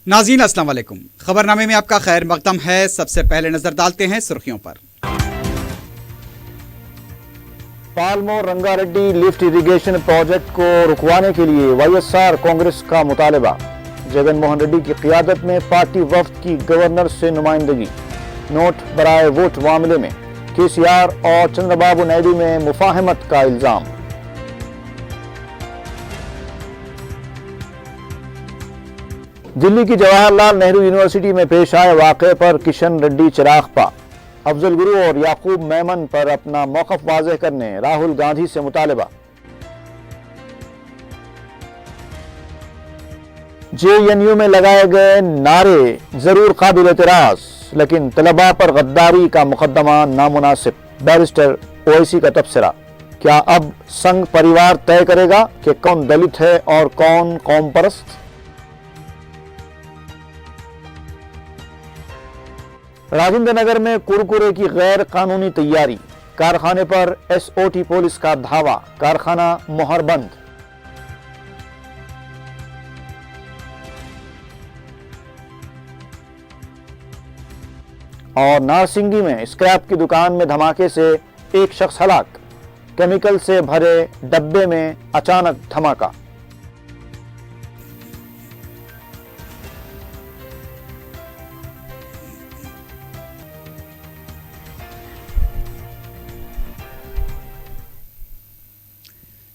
नाज़रीन अस्सलाम वालेकुम। खबरनामे में आपका खैर मकदम है। सबसे पहले नजर डालते हैं सुर्खियों पर। पालमोर रंगारेड्डी लिफ्ट इरिगेशन प्रोजेक्ट को रुकवाने के लिए वाईएसआर कांग्रेस का मुतालबा। जगन मोहन रेड्डी की क़ियादत में पार्टी वफ्द की गवर्नर से नुमाइंदगी। नोट बराए वोट मामले में केसीआर और चंद्रबाबू नायडू में मुफाहमत का इल्जाम। दिल्ली की जवाहरलाल नेहरू यूनिवर्सिटी में पेश आए वाक़े पर किशन रेड्डी चिराग पा। अफजल गुरु और याकूब मेमन पर अपना मौक़िफ़ वाज़ेह करने राहुल गांधी से मुतालबा। जेएनयू में लगाए गए नारे जरूर काबिल एतराज़, लेकिन तलबा पर गद्दारी का मुकदमा नामुनासिब। बैरिस्टर ओवैसी का तबसरा। क्या अब संघ परिवार तय करेगा कि कौन दलित है और कौन कौम परस्त? राजेंद्र नगर में कुरकुरे की गैर कानूनी तैयारी। कारखाने पर एसओटी पुलिस का धावा। कारखाना मोहर बंद। और नारसिंगी में स्क्रैप की दुकान में धमाके से एक शख्स हलाक। केमिकल से भरे डब्बे में अचानक धमाका।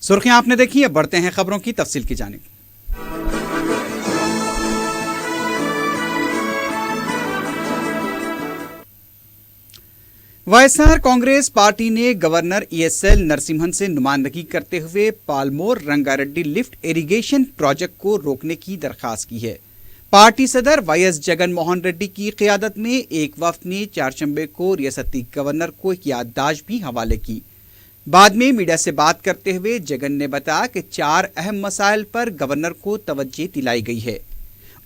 सुर्खियां आपने देखी है, बढ़ते हैं खबरों की तफसील की जानिब। वाईएसआर कांग्रेस पार्टी ने गवर्नर ईएसएल नरसिम्हन से नुमाइंदगी करते हुए पालमोर रंगारेड्डी लिफ्ट इरिगेशन प्रोजेक्ट को रोकने की दरखास्त की है। पार्टी सदर वाईएस जगन मोहन रेड्डी की क़ियादत में एक वफ्द ने चारशंबे को रियासती गवर्नर को एक याददाश्त भी हवाले की। बाद में मीडिया से बात करते हुए जगन ने बताया कि 4 अहम मसाइल पर गवर्नर को तवज्जो दिलाई गई है।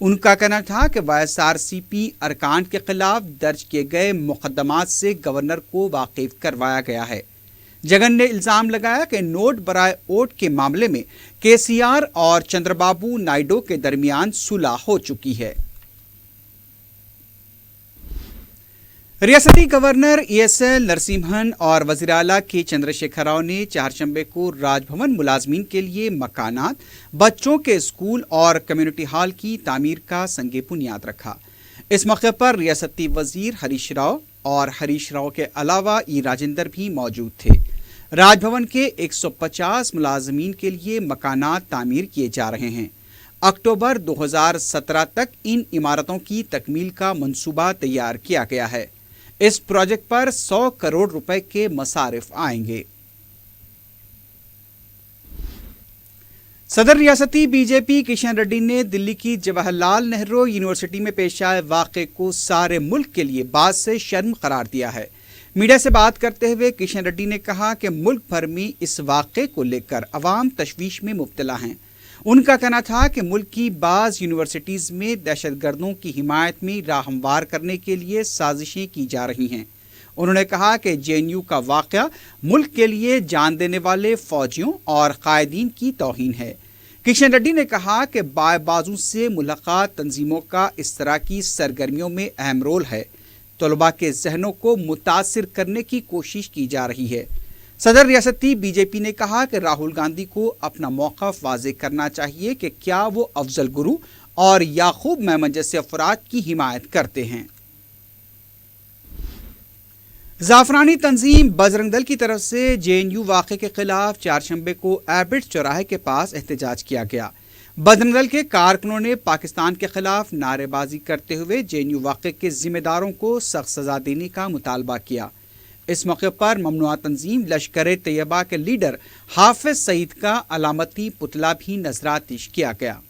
उनका कहना था कि वाईएसआरसीपी अरकान के खिलाफ दर्ज किए गए मुकदमात से गवर्नर को वाकिफ करवाया गया है। जगन ने इल्जाम लगाया कि नोट बराए वोट के मामले में केसीआर और चंद्रबाबू नायडू के दरमियान सुलह हो चुकी है। रियासती गवर्नर ईएसएल नरसिम्हन और वज़ीर आला के चंद्रशेखर राव ने चारशंबे को राजभवन मुलाजमीन के लिए मकानात, बच्चों के स्कूल और कम्युनिटी हॉल की तामीर का संगे बुनियाद रखा। इस मौके पर रियासती वजीर हरीश राव और हरीश राव के अलावा ई राजेंद्र भी मौजूद थे। राजभवन के 150 मुलाजमीन के लिए मकानात तामीर किए जा रहे हैं। अक्टूबर 2017 तक इन इमारतों की तकमील का मंसूबा तैयार किया गया है। इस प्रोजेक्ट पर 100 करोड़ रुपए के मसारिफ आएंगे। सदर रियासती बीजेपी किशन रेड्डी ने दिल्ली की जवाहरलाल नेहरू यूनिवर्सिटी में पेश आए वाक़े को सारे मुल्क के लिए बात से शर्म करार दिया है। मीडिया से बात करते हुए किशन रेड्डी ने कहा कि मुल्क भर में इस वाक़े को लेकर अवाम तशवीश में मुब्तला हैं। उनका कहना था कि मुल्क की बाज़ यूनिवर्सिटीज़ में दहशतगर्दों की हिमायत में राह हमवार करने के लिए साजिशें की जा रही हैं। उन्होंने कहा कि जेएनयू का वाक़या मुल्क के लिए जान देने वाले फ़ौजियों और कायदीन की तौहीन है। किशन रेड्डी ने कहा कि बाएं बाजू से मुल्हक़ात तंजीमों का इस तरह की सरगर्मियों में अहम रोल है। तलबा के जहनों को मुतासिर करने की कोशिश की जा रही है। सदर रियासती बीजेपी ने कहा कि राहुल गांधी को अपना मौक़िफ़ वाज़ेह करना चाहिए कि क्या वो अफजल गुरु और याकूब मेमन जैसे अफराद की हिमायत करते हैं। ज़ाफ़रानी तंजीम बजरंग दल की तरफ से जेएनयू वाक़े के खिलाफ चारशंबे को एबिट चौराहे के पास एहतजाज किया गया। बजरंग दल के कारकुनों ने पाकिस्तान के खिलाफ नारेबाजी करते हुए जेएनयू वाक़े के जिम्मेदारों को सख्त सज़ा देने का मुतालबा किया। इस मौके पर ममनुआ तंजीम लश्कर तैयबा के लीडर हाफिज सईद का अलामती पुतला भी नजरातिश किया गया।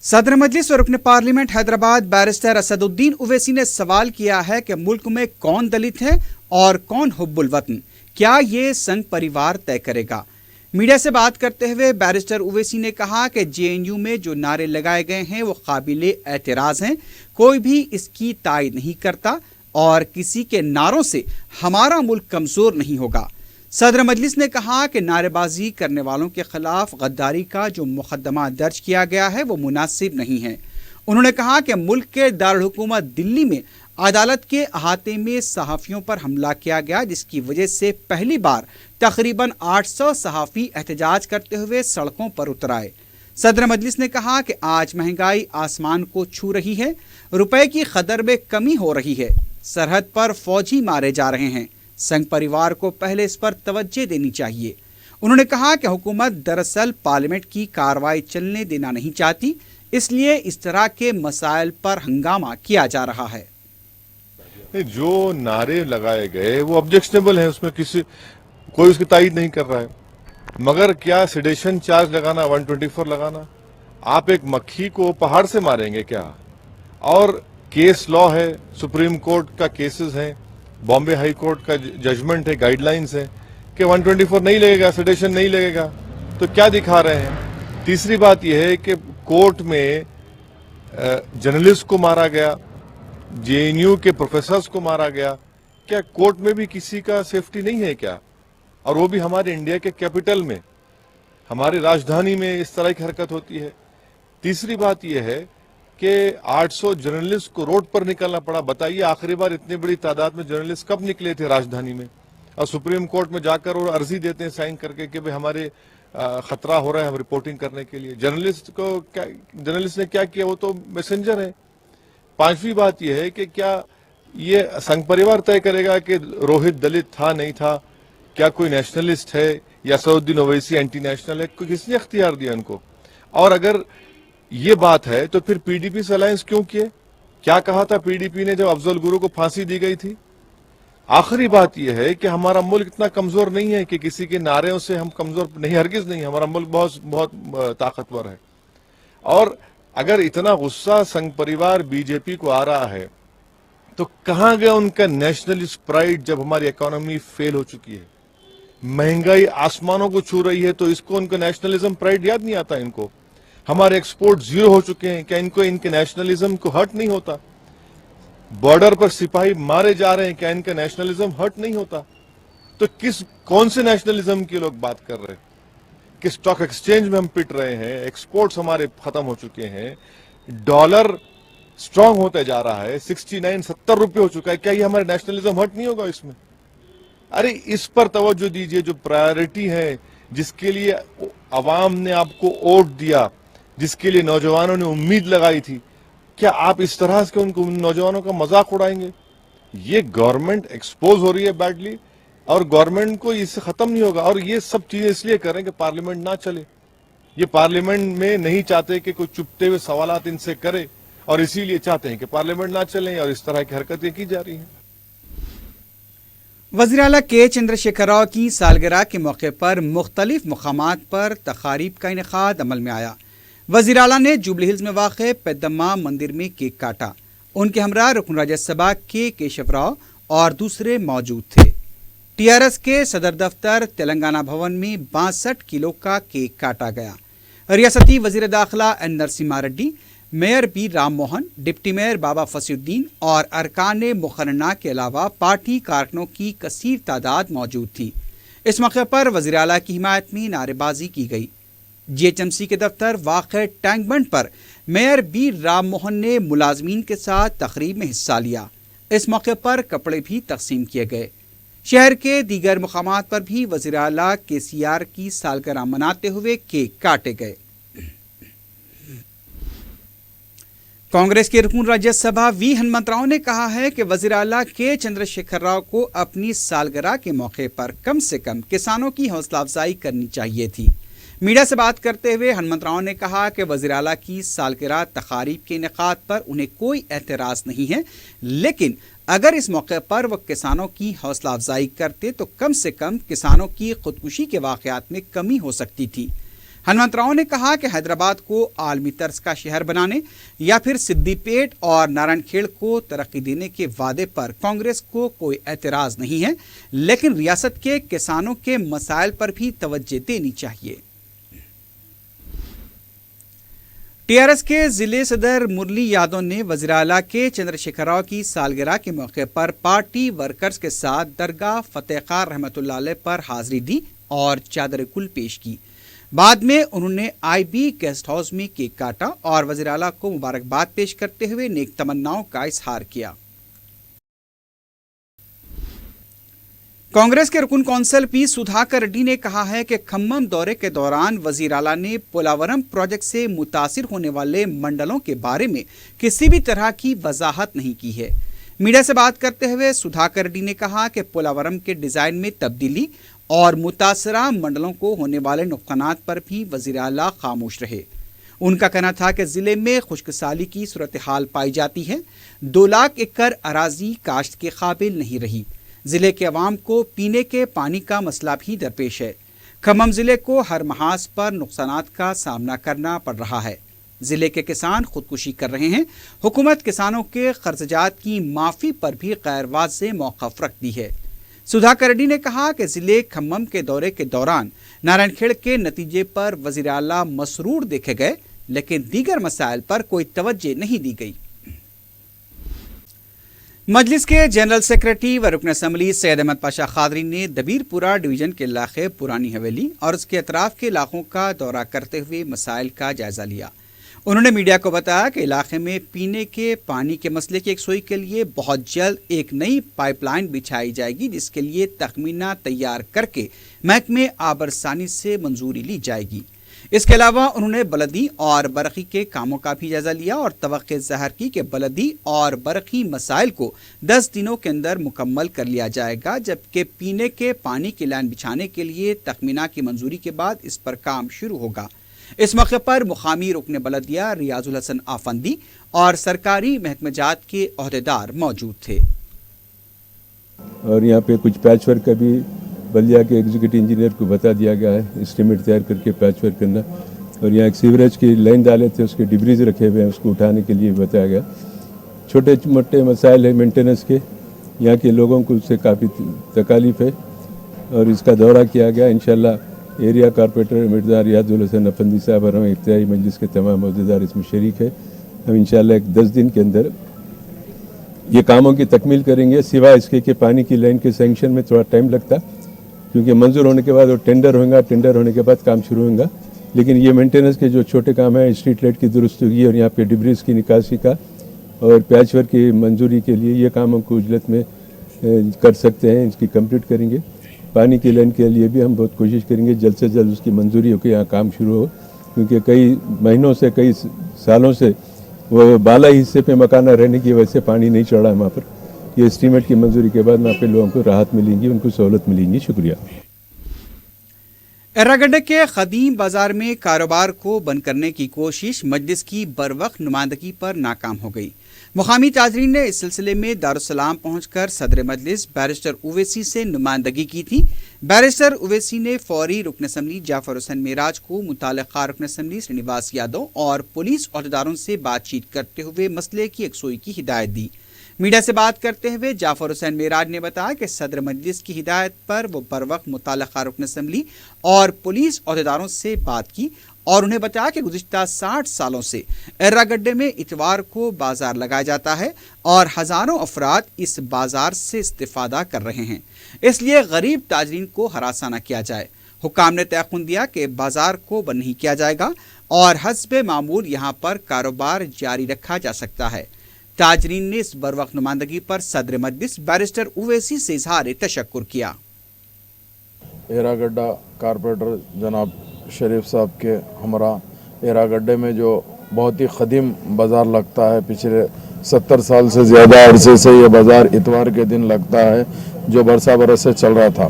सदर मजलिस और रुकन पार्लियामेंट हैदराबाद बैरिस्टर असदुद्दीन ओवैसी ने सवाल किया है कि मुल्क में कौन दलित है और कौन हुब्बुल वतन, क्या ये संघ परिवार तय करेगा। मीडिया से बात करते हुए बैरिस्टर ओवैसी ने कहा कि जेएनयू में जो नारे लगाए गए हैं वो काबिल एतराज़ हैं। कोई भी इसकी तायद नहीं करता और किसी के नारों से हमारा मुल्क कमज़ोर नहीं होगा। صدر مجلس نے کہا کہ نعرے کرنے والوں کے خلاف غداری کا جو مقدمہ درج کیا گیا ہے وہ مناسب نہیں ہے۔ انہوں نے کہا کہ ملک کے دارالحکومت دلی میں عدالت کے احاطے میں صحافیوں پر حملہ کیا گیا، جس کی وجہ سے پہلی بار تقریباً 800 صحافی احتجاج کرتے ہوئے سڑکوں پر اتر آئے۔ صدر مجلس نے کہا کہ آج مہنگائی آسمان کو چھو رہی ہے، روپے کی قدر میں کمی ہو رہی ہے، سرحد پر فوجی مارے جا رہے ہیں، سنگھ پریوار کو پہلے اس پر توجہ دینی چاہیے۔ انہوں نے کہا کہ حکومت دراصل پارلیمنٹ کی کارروائی چلنے دینا نہیں چاہتی، اس لیے اس طرح کے مسائل پر ہنگامہ کیا جا رہا ہے۔ جو نعرے لگائے گئے وہ آبجیکشنیبل ہیں، اس میں کوئی اس کی تائید نہیں کر رہا ہے، مگر کیا سیڈیشن چارج لگانا، 124 لگانا، آپ ایک مکھی کو پہاڑ سے ماریں گے کیا؟ اور کیس لا ہے، سپریم کورٹ کا کیسز ہیں، بامبے ہائی کورٹ کا ججمنٹ ہے، گائیڈ لائنز ہیں کہ 124 نہیں لگے گا، سیڈیشن نہیں لگے گا، تو کیا دکھا رہے ہیں؟ تیسری بات یہ ہے کہ کورٹ میں جرنلسٹ کو مارا گیا، جے این یو کے پروفیسرز کو مارا گیا، کیا کورٹ میں بھی کسی کا سیفٹی نہیں ہے کیا؟ اور وہ بھی ہمارے انڈیا کے کیپٹل میں، ہماری راجدھانی میں اس طرح کی حرکت ہوتی ہے۔ تیسری بات یہ ہے کہ 800 جرنلسٹ کو روڈ پر نکلنا پڑا۔ بتائیے آخری بار اتنی بڑی تعداد میں جرنلسٹ کب نکلے تھے راجدھانی میں؟ اور سپریم کورٹ میں جا کر اور عرضی دیتے ہیں سائن کر کے کہ ہمارے خطرہ ہو رہا ہے ہم رپورٹنگ کرنے کے لیے۔ جرنلسٹ نے کیا کیا؟ وہ تو میسنجر ہے۔ پانچویں بات یہ ہے کہ کیا یہ سنگھ پریوار طے کرے گا کہ روہت دلت تھا نہیں تھا، کیا کوئی نیشنلسٹ ہے یا اسدالدین اویسی اینٹی نیشنل ہے؟ کس نے اختیار دیا ان کو؟ اور اگر یہ بات ہے تو پھر پی ڈی پی سے الائنس کیوں کیے؟ کیا کہا تھا پی ڈی پی نے جب افضل گرو کو پھانسی دی گئی تھی؟ آخری بات یہ ہے کہ ہمارا ملک اتنا کمزور نہیں ہے کہ کسی کے نعروں سے ہم کمزور نہیں، ہرگز نہیں، ہمارا ملک بہت طاقتور ہے۔ اور اگر اتنا غصہ سنگھ پریوار بی جے پی کو آ رہا ہے تو کہاں گیا ان کا نیشنلسٹ پرائیڈ جب ہماری اکانومی فیل ہو چکی ہے، مہنگائی آسمانوں کو چھو رہی ہے، تو اس کو ان کا نیشنلزم پرائیڈ یاد نہیں آتا ان کو؟ ہمارے ایکسپورٹ زیرو ہو چکے ہیں، کیا ان کے نیشنلزم کو ہرٹ نہیں ہوتا؟ بارڈر پر سپاہی مارے جا رہے ہیں، کیا ان کا نیشنلزم ہرٹ نہیں ہوتا؟ تو کون سے نیشنلزم کی لوگ بات کر رہے ہیں؟ کہ اسٹاک ایکسچینج میں ہم پٹ رہے ہیں، ایکسپورٹس ہمارے ختم ہو چکے ہیں، ڈالر سٹرونگ ہوتا جا رہا ہے، 69-70 روپے ہو چکا ہے، کیا یہ ہمارے نیشنلزم ہرٹ نہیں ہوگا اس میں؟ ارے اس پر توجہ دیجئے، جو پرائیورٹی ہے، جس کے لیے عوام نے آپ کو ووٹ دیا، جس کے لیے نوجوانوں نے امید لگائی تھی، کیا آپ اس طرح سے ان نوجوانوں کا مذاق اڑائیں گے؟ یہ گورنمنٹ ایکسپوز ہو رہی ہے بیڈلی، اور گورنمنٹ کو اس سے ختم نہیں ہوگا۔ اور یہ سب چیزیں اس لیے کریں کہ پارلیمنٹ نہ چلے، یہ پارلیمنٹ میں نہیں چاہتے کہ کوئی چپتے ہوئے سوالات ان سے کرے، اور اسی لیے چاہتے ہیں کہ پارلیمنٹ نہ چلیں، اور اس طرح کی حرکتیں کی جا رہی ہیں۔ وزیر اعلیٰ کے چندر شیکھر راؤ کی سالگرہ کے موقع پر مختلف مقامات پر تقاریب کا انعقاد عمل میں آیا۔ وزیر اعلیٰ نے جوبلی ہلز میں واقع پیدما مندر میں کیک کاٹا۔ ان کے ہمراہ رکن راجیہ سبھا کے کیشو راؤ اور دوسرے موجود تھے۔ ٹی آر ایس کے صدر دفتر تلنگانہ بھون میں 62 کلو کا کیک کاٹا گیا۔ ریاستی وزیر داخلہ N Narasimha Reddy, mayor B Ram Mohan, deputy mayor Baba فصیح الدین اور ارکان مقننہ کے علاوہ پارٹی کارکنوں کی کثیر تعداد موجود تھی۔ اس موقع پر وزیر اعلیٰ کی حمایت میں نعرے بازی کی گئی۔ جی ایچ ایم سی کے دفتر واقع ٹینک بنڈ پر میئر بی رام موہن نے ملازمین کے ساتھ تقریب میں حصہ لیا۔ اس موقع پر کپڑے بھی تقسیم کیے گئے۔ شہر کے دیگر مقامات پر بھی وزیر اعلیٰ کے سی آر کی سالگرہ مناتے ہوئے کیک کاٹے گئے۔ کانگریس کے رکن راجیہ سبھا وی ہنمنت راؤ نے کہا ہے کہ وزیر اعلیٰ کے چندر شیکھر راؤ کو اپنی سالگرہ کے موقع پر کم سے کم کسانوں کی حوصلہ افزائی کرنی چاہیے تھی۔ میڈیا سے بات کرتے ہوئے ہنمنت راؤ نے کہا کہ وزیر اعلیٰ کی سالگرہ تقاریب کے انعقاد پر انہیں کوئی اعتراض نہیں ہے، لیکن اگر اس موقع پر وہ کسانوں کی حوصلہ افزائی کرتے تو کم سے کم کسانوں کی خودکشی کے واقعات میں کمی ہو سکتی تھی۔ ہنمنت راؤ نے کہا کہ حیدرآباد کو عالمی طرز کا شہر بنانے یا پھر سدی پیٹ اور نارائن کھیڑ کو ترقی دینے کے وعدے پر کانگریس کو کوئی اعتراض نہیں ہے، لیکن ریاست کے کسانوں کے مسائل پر بھی توجہ دینی چاہیے۔ टीआरएस के जिले सदर मुरली यादव ने वज़ीर आला के चंद्रशेखर राव की सालगिरह के मौके पर पार्टी वर्कर्स के साथ दरगाह फतेह खान रहमतुल्लाह अलैह पर हाजिरी दी और चादर कुल पेश की। बाद में उन्होंने आईबी गेस्ट हाउस में केक काटा और वज़ीर आला को मुबारकबाद पेश करते हुए नेक तमन्नाओं का इजहार किया। कांग्रेस के रुकन कौंसिल पी सुधाकर रेड्डी ने कहा है कि खम्मम दौरे के दौरान वज़ीर आला ने पोलावरम प्रोजेक्ट से मुतासिर होने वाले मंडलों के बारे में किसी भी तरह की वजाहत नहीं की है। मीडिया से बात करते हुए सुधाकर रेड्डी ने कहा कि पोलावरम के डिज़ाइन में तब्दीली और मुतासरा मंडलों को होने वाले नुकसानात पर भी वज़ीर आला खामोश रहे। उनका कहना था कि ज़िले में खुश्कसाली की सूरत हाल पाई जाती है। 2 लाख एकड़ अराजी काश्त के काबिल नहीं रही। ज़िले के अवाम को पीने के पानी का मसला भी दरपेश है। खम्मम ज़िले को हर महाज पर नुकसानात का सामना करना पड़ रहा है। ज़िले के किसान खुदकुशी कर रहे हैं। हुकूमत किसानों के कर्जजात की माफ़ी पर भी गैर वाज़ेह मौक़िफ़ रखती है। सुधाकर रेड्डी ने कहा कि ज़िले खम्मम के दौरे के दौरान नारायणखेड़ के नतीजे पर वज़ीर आला मसरूर देखे गए, लेकिन दीगर मसाइल पर कोई तवज्जो नहीं दी गई। मजलिस के जनरल सेक्रेटरी व रुकन असम्बली सैयद अहमद पाशा खादरी ने दबीरपुरा डिवीज़न के इलाके पुरानी हवेली और उसके अतराफ़ के इलाकों का दौरा करते हुए मसाइल का जायज़ा लिया। उन्होंने मीडिया को बताया कि इलाके में पीने के पानी के मसले की यकसुई के लिए बहुत जल्द एक नई पाइपलाइन बिछाई जाएगी, जिसके लिए तखमीना तैयार करके महकमे आबरसानी से मंजूरी ली जाएगी। इसके अलावा उन्होंने बलदी और बरखी के कामों का भी जायजा लिया और तवक्के ज़ाहिर की कि बलदी और बरखी मसाइल को 10 दिनों के अंदर मुकम्मल कर लिया जाएगा, जबकि पीने के पानी की लाइन बिछाने के लिए तखमीना की मंजूरी के बाद इस पर काम शुरू होगा। इस मौके पर मुकामी रुकन बलदिया रियाजुल हसन आफंदी और सरकारी महकमेजात के ओहदेदार मौजूद थे। और यहाँ पे कुछ पैच वर्क का भी बलिया के एग्जीक्यूटिव इंजीनियर को बता दिया गया है, एस्टीमेट तैयार करके पैच वर्क करना। और यहाँ एक सीवरेज की लाइन डाले थे, उसके डिब्रीज रखे हुए हैं, उसको उठाने के लिए बताया गया। छोटे मोटे मसाइल है मेंटेनेंस के, यहाँ के लोगों को उससे काफ़ी तकालीफ है और इसका दौरा किया गया। इंशाल्लाह एरिया कॉर्पोरेटर मिर्ज़ा रियाजुल हसन अफंदी साहब और हम इफ्तिताई मजलिस के तमाम अहदेदार इसमें शरीक है। हम इंशाल्लाह एक 10 दिन के अंदर ये कामों की तकमील करेंगे। सिवाय इसके कि पानी की लाइन के सेंक्शन में थोड़ा टाइम लगता, क्योंकि मंजूर होने के बाद वो टेंडर होगा, टेंडर होने के बाद काम शुरू होगा। लेकिन ये मेंटेनेंस के जो छोटे काम हैं, स्ट्रीट लाइट की दुरुस्तगी और यहाँ पे डिब्रीज की निकासी का और पैच वर्क की मंजूरी के लिए ये काम हमको उजलत में कर सकते हैं, इसकी कंप्लीट करेंगे। पानी की लाइन के लिए भी हम बहुत कोशिश करेंगे जल्द से जल्द उसकी मंजूरी हो के यहाँ काम शुरू हो, क्योंकि कई महीनों से कई सालों से वो बाला हिस्से पे मकाना रहने की वजह से पानी नहीं चढ़ रहा है वहाँ पर। ये एस्टीमेट की मंजूरी के बाद वहाँ पे लोगों को राहत मिलेंगी, उनको सहूलत मिलेंगी। शुक्रिया। एर्रागड्डे के खदीम बाजार में कारोबार को बंद करने की कोशिश मजलिस की बरवक्त नुमाइंदगी पर नाकाम हो गई। मुकामी ताजरीन ने इस सिलसिले में दारुस्सलाम पहुंचकर सदर मजलिस बैरिस्टर उवैसी से नुमाइंदगी की थी। बैरिस्टर उवैसी ने फौरी रुकन असम्बली जाफर हुसैन मेराज को मुताल्लिक़ा रुकन असम्बली श्रीनिवास यादव और पुलिस अहदेदारों से बातचीत करते हुए मसले की यकसुई की हिदायत दी। मीडिया से बात करते हुए जाफर हुसैन मेराज ने बताया कि सदर मजलिस की हिदायत पर वो बर वक्त मुताल्लिक़ा रुकन असम्बली और पुलिस अहदेदारों से बात की और उन्हें बताया कि गुज़िश्ता 60 सालों से एर्रागड्डे में इतवार को बाजार लगाया जाता है और हज़ारों अफराद इस बाजार से इस्तिफ़ादा कर रहे हैं, इसलिए गरीब ताजरीन को हरासा न किया जाए। हुकाम ने तयक़ुन दिया कि बाजार को बंद नहीं किया जाएगा और हस्बे मामूल यहाँ पर कारोबार जारी रखा जा सकता है। ताजरीन ने इस बरवक्त नुमाइंदगी पर सदर मजलिस बैरिस्टर उवैसी से इजहार तशक्कुर किया। एर्रागड्डा कारपोरेटर जनाब शरीफ साहब के हमरा एर्रागड्डे में जो बहुत ही क़दीम बाज़ार लगता है, पिछले 70 साल से ज़्यादा अरसे से ये बाज़ार इतवार के दिन लगता है, जो बरसा बरस से चल रहा था।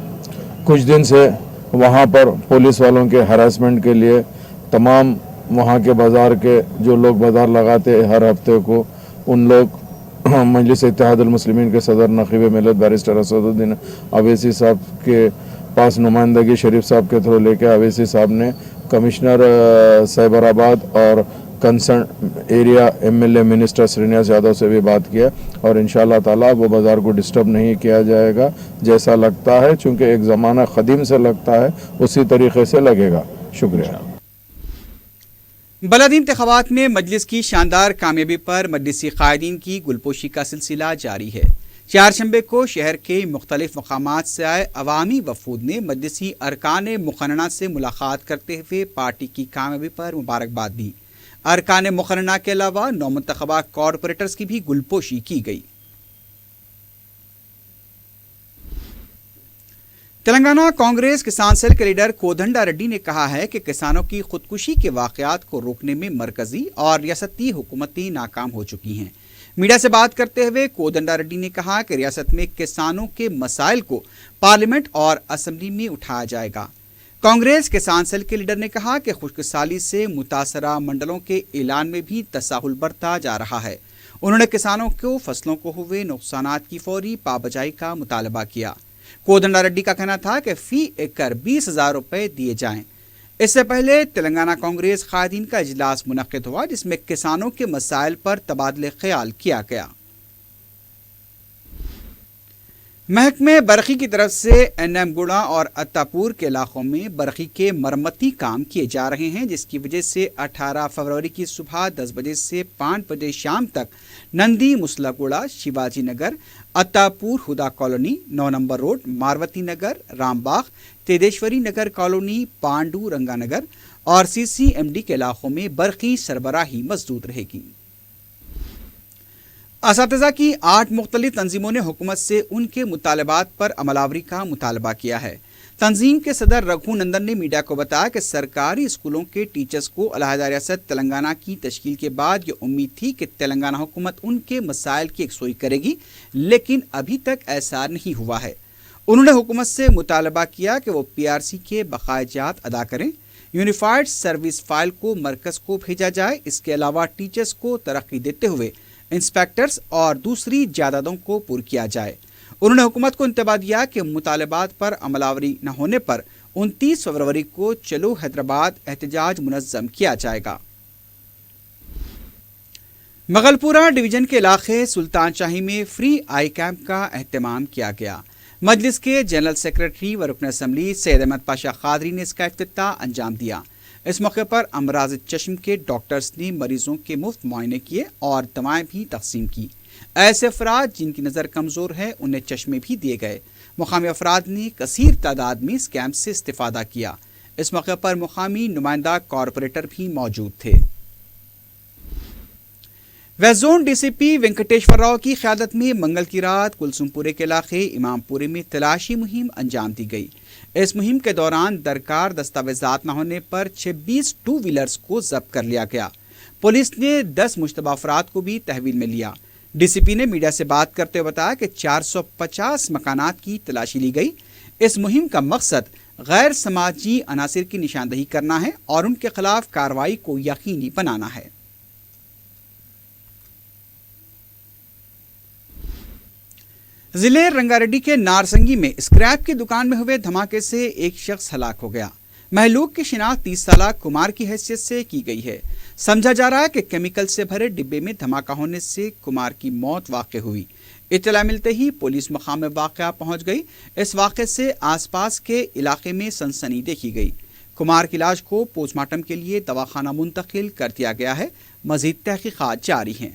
कुछ दिन से वहाँ पर पुलिस वालों के हरासमेंट के लिए तमाम वहाँ के बाज़ार के जो लोग बाज़ार लगाते हर हफ्ते को, उन लोग मजलिस इत्तेहादुल मुस्लिमीन के सदर नक़ीब मिलत बैरिस्टर असदुद्दीन अवैसी साहब के पास नुमाइंदगी शरीफ साहब के थ्रू लेके अवैसी साहब ने कमिश्नर साइबराबाद और concern area MLA minister Srinivas Yadav से भी बात किया और इंशाअल्लाह ताला वो बाज़ार को डिस्टर्ब नहीं किया जाएगा। जैसा लगता है, चूँकि एक ज़माना क़दीम से लगता है, उसी तरीके से लगेगा। शुक्रिया। بلدی انتخابات میں مجلس کی شاندار کامیابی پر مجلسی قائدین کی گلپوشی کا سلسلہ جاری ہے۔ چہارشنبے کو شہر کے مختلف مقامات سے آئے عوامی وفود نے مجلسی ارکان مقننہ سے ملاقات کرتے ہوئے پارٹی کی کامیابی پر مبارکباد دی۔ ارکان مقننہ کے علاوہ نومنتخبہ کارپوریٹرز کی بھی گلپوشی کی گئی۔ تلنگانہ کانگریس کسان سیل کے لیڈر کودنڈا ریڈی نے کہا ہے کہ کسانوں کی خودکشی کے واقعات کو روکنے میں مرکزی اور ریاستی حکومتیں ناکام ہو چکی ہیں۔ میڈیا سے بات کرتے ہوئے کودنڈا ریڈی نے کہا کہ ریاست میں کسانوں کے مسائل کو پارلیمنٹ اور اسمبلی میں اٹھایا جائے گا۔ کانگریس کسان سیل کے لیڈر نے کہا کہ خشک سالی سے متاثرہ منڈلوں کے اعلان میں بھی تساہل برتا جا رہا ہے۔ انہوں نے کسانوں کو فصلوں کو ہوئے نقصانات کی فوری پابجائی کا مطالبہ کیا۔ کودنڈا ریڈی کا کہنا تھا کہ فی ایکڑ 20,000 روپے دیے جائیں۔ اس سے پہلے تلنگانہ کانگریس قائدین کا اجلاس منعقد ہوا جس میں کسانوں کے مسائل پر تبادلہ خیال کیا گیا۔ محکمہ برقی کی طرف سے این گوڑا اور اتاپور کے علاقوں میں برقی کے مرمتی کام کیے جا رہے ہیں، جس کی وجہ سے 18 فروری کی صبح 10 بجے سے 5 بجے شام تک نندی مسلح گوڑا، Shivaji Nagar, Attapur Huda colony, 9 number road, Maruti Nagar, Ram Bagh, تیدیشوری نگر کالونی، پانڈو رنگا نگر اور CCMD کے علاقوں میں برقی سربراہی مسدود رہے گی۔ اساتذہ کی 8 مختلف تنظیموں نے حکومت سے ان کے مطالبات پر عمل آوری کا مطالبہ کیا ہے۔ تنظیم کے صدر رگھو نندن نے میڈیا کو بتایا کہ سرکاری اسکولوں کے ٹیچرز کو علیحدہ ریاست تلنگانہ کی تشکیل کے بعد یہ امید تھی کہ تلنگانہ حکومت ان کے مسائل کی یکسوئی کرے گی، لیکن ابھی تک ایسا نہیں ہوا ہے۔ انہوں نے حکومت سے مطالبہ کیا کہ وہ PRC کے بقائے جات ادا کریں، یونیفائڈ سروس فائل کو مرکز کو بھیجا جائے، اس کے علاوہ ٹیچرز کو ترقی دیتے ہوئے انسپیکٹرز اور دوسری جائیدادوں کو پر کیا جائے۔ انہوں نے حکومت کو انتباہ دیا کہ مطالبات پر عمل آوری نہ ہونے پر 29 فروری کو چلو حیدرآباد احتجاج منظم کیا جائے گا۔ مغلپورہ ڈویژن کے علاقے سلطان شاہی میں فری آئی کیمپ کا اہتمام کیا گیا۔ مجلس کے جنرل سیکرٹری و رکن اسمبلی سید احمد پاشا قادری نے اس کا افتتاح انجام دیا۔ اس موقع پر امراض چشم کے ڈاکٹرز نے مریضوں کے مفت معائنے کیے اور دوائیں بھی تقسیم کی۔ ایسے افراد جن کی نظر کمزور ہے انہیں چشمے بھی دیے گئے۔ مقامی افراد نے کثیر تعداد میں اس کیمپ سے استفادہ کیا۔ اس موقع پر مقامی نمائندہ کارپوریٹر بھی موجود تھے۔ West zone DCP Venkateshwar Rao کی قیادت میں منگل کی رات کلسم پورے کے علاقے امام پورے میں تلاشی مہم انجام دی گئی۔ اس مہم کے دوران درکار دستاویزات نہ ہونے پر 26 ٹو ویلرز کو ضبط کر لیا گیا۔ پولیس نے 10 مشتبہ افراد کو بھی تحویل میں لیا۔ DCP نے میڈیا سے بات کرتے ہوئے بتایا کہ 450 مکانات کی تلاشی لی گئی۔ اس مہم کا مقصد غیر سماجی عناصر کی نشاندہی کرنا ہے اور ان کے خلاف کارروائی کو یقینی بنانا ہے۔ ضلع رنگا ریڈی کے نارسنگی میں اسکریپ کی دکان میں ہوئے دھماکے سے ایک شخص ہلاک ہو گیا۔ مہلوک کی شناخت 30 سالہ کمار کی حیثیت سے کی گئی ہے۔ سمجھا جا رہا ہے کہ کیمیکل سے بھرے ڈبے میں دھماکہ ہونے سے کمار کی موت واقع ہوئی۔ اطلاع ملتے ہی پولیس مقام واقعہ پہنچ گئی۔ اس واقعے سے آس پاس کے علاقے میں سنسنی دیکھی گئی۔ کمار کی لاش کو پوسٹ مارٹم کے لیے دواخانہ منتقل کر دیا گیا ہے۔ مزید تحقیقات جاری ہیں۔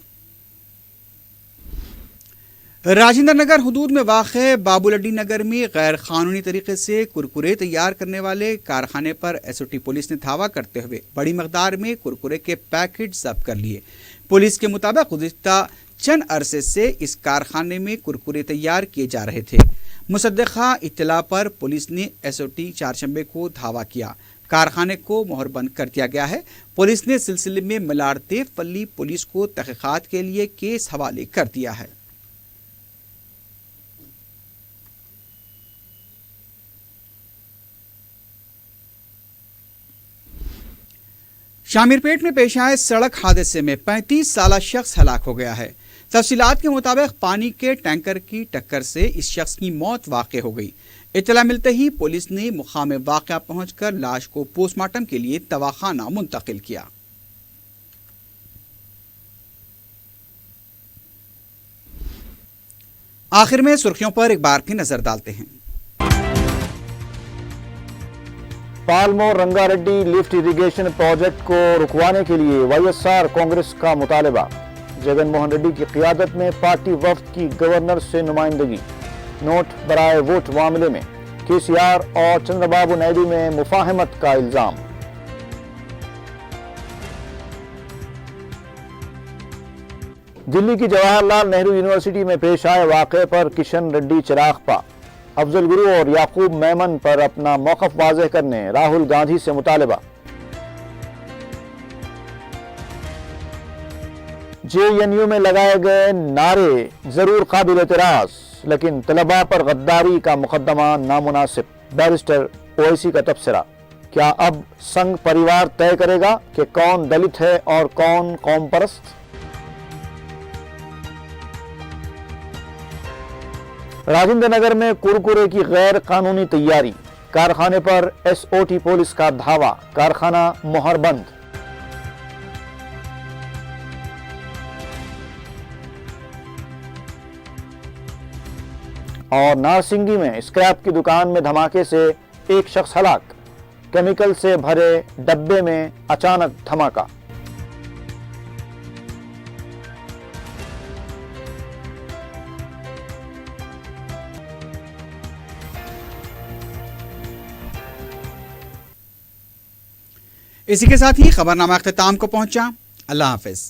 راجندر نگر حدود میں واقع بابولڈی نگر میں غیر قانونی طریقے سے کرکرے تیار کرنے والے کارخانے پر SOT پولیس نے دھاوا کرتے ہوئے بڑی مقدار میں کرکرے کے پیکٹ ضبط کر لیے۔ پولیس کے مطابق گزشتہ چند عرصے سے اس کارخانے میں کرکرے تیار کیے جا رہے تھے۔ مصدقہ اطلاع پر پولیس نے SOT چہارشنبے کو دھاوا کیا۔ کارخانے کو مہر بند کر دیا گیا ہے۔ پولیس نے سلسلے میں ملار دیو پلی پولیس کو تحقیقات کے لیے کیس حوالے کر دیا ہے۔ شامیر پیٹ میں پیش آئے سڑک حادثے میں 35 سالہ شخص ہلاک ہو گیا ہے۔ تفصیلات کے مطابق پانی کے ٹینکر کی ٹکر سے اس شخص کی موت واقع ہو گئی۔ اطلاع ملتے ہی پولیس نے مقام واقعہ پہنچ کر لاش کو پوسٹ مارٹم کے لیے دواخانہ منتقل کیا۔ آخر میں سرخیوں پر ایک بار پھر نظر ڈالتے ہیں۔ पालमो रंगारेड्डी लिफ्ट इरिगेशन प्रोजेक्ट को रुकवाने के लिए वाईएसआर कांग्रेस का मुतालबा। जगन मोहन रेड्डी की क़ियादत में पार्टी वफ्द की गवर्नर से नुमाइंदगी। नोट बराए वोट मामले में केसीआर और चंद्रबाबू नायडू में मुफाहमत का इल्जाम। दिल्ली की जवाहरलाल नेहरू यूनिवर्सिटी में पेश आए वाक़े पर किशन रेड्डी चिरागपा। अफजल गुरु और याकूब मेमन पर अपना मौक़िफ़ वाज़ेह करने राहुल गांधी से मुतालबा। JNU में लगाए गए नारे जरूर काबिल एतराज़, लेकिन तलबा पर गद्दारी का मुकदमा नामुनासिब। बैरिस्टर ओवैसी का तबसरा। क्या अब संघ परिवार तय करेगा कि कौन दलित है और कौन कौम परस्त? राजेंद्र नगर में कुरकुरे की गैर कानूनी तैयारी। कारखाने पर SOT पुलिस का धावा। कारखाना मोहर बंद। और नारसिंगी में स्क्रैप की दुकान में धमाके से एक शख्स हलाक। केमिकल से भरे डब्बे में अचानक धमाका। इसी के साथ ही खबरनामा अख्तिताम को पहुंचा। अल्लाह हाफिज।